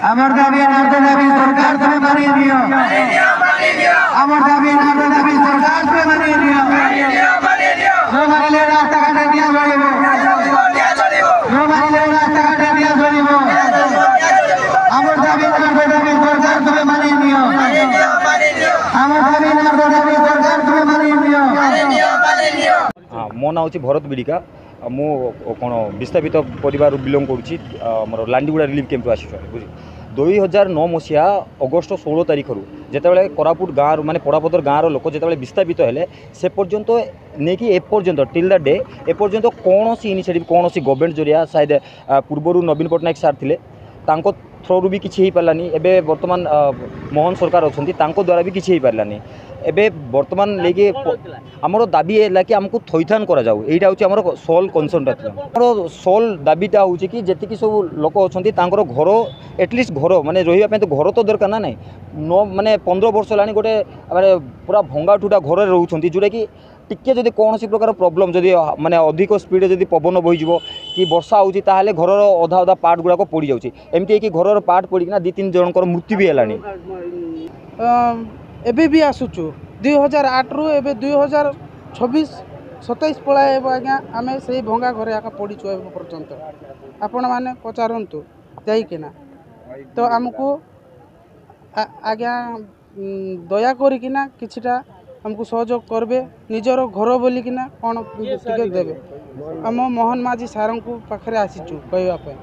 আমার দাবি সরকার তুমি মানিয়ে নিও। আমার দাবি সরকার তুমি মানিয়ে নিও। মানিলে রাস্তাঘাটে নিয়ে চলিব, মানিলে রাস্তাঘাটে নিয়ে চলিব। আমার দাবি সরকার তুমি মানিয়ে নিও। আমার দাবি সরকার তুমি মানিয়ে নিও। मो ना हूँ भरत बिड़िका मु कौन विस्थापित परिवार बिलंग कर लांडीगुड़ा रिलीफ कैंप आस बुझ 2009 मसीहा अगस्ट 16 तारीख जिते कोरापुट गाँव माने पड़ापदर गाँव लोक जिते विस्थापित हेले से पर्यंत नहीं कि एपर्यंत टिल द डे एपर्यंत कौन सी इनिशिएटिव कौन सी गवर्नमेंट जरिया शायद पूर्वर नवीन पट्टनायक सार थे थ्रोरु भी किसी पारानी एवं बर्तमान मोहन सरकार अच्छा द्वारा भी किसी पारानी एवं बर्तमान लेके आमर दाबी है कि आमको थैथान करा जाऊ यहाँ हूँ आम सोल कनसर्नटा आम सोल दाबीटा हूँ कि जी सब लोक अच्छा घर एटलिस्ट घर माने रही तो घर तो दरकार ना ना न माने 15 वर्ष है गोटे माने पूरा भंगा ठुटा घर रोच जोटा कि टिके जदि कौन प्रकार प्रॉब्लम जदि माने अधिक स्पीड जदि पवन बोईज कि वर्षा होची ताहले घर अधा अधा पार्ट गुड़ाक पड़ जाऊँगी एमती कि घर पार्ट पड़ना 2-3 जनकर मृत्यु भी है। एबे भी आसुचु 2008 रु एबे 2026-27 पलाए आज्ञा आम से भंगा घरे आका पड़ीचु ए पर्यंत आपण मैंने पचारतु जाइकिना तो आमको आज्ञा दया करिकिना किछिटा हमको सहयोग करबे निजर घर बोलिकिना कौन टिके देबे आम मोहन माझी सार को पाखरे आसीचु कहवाई।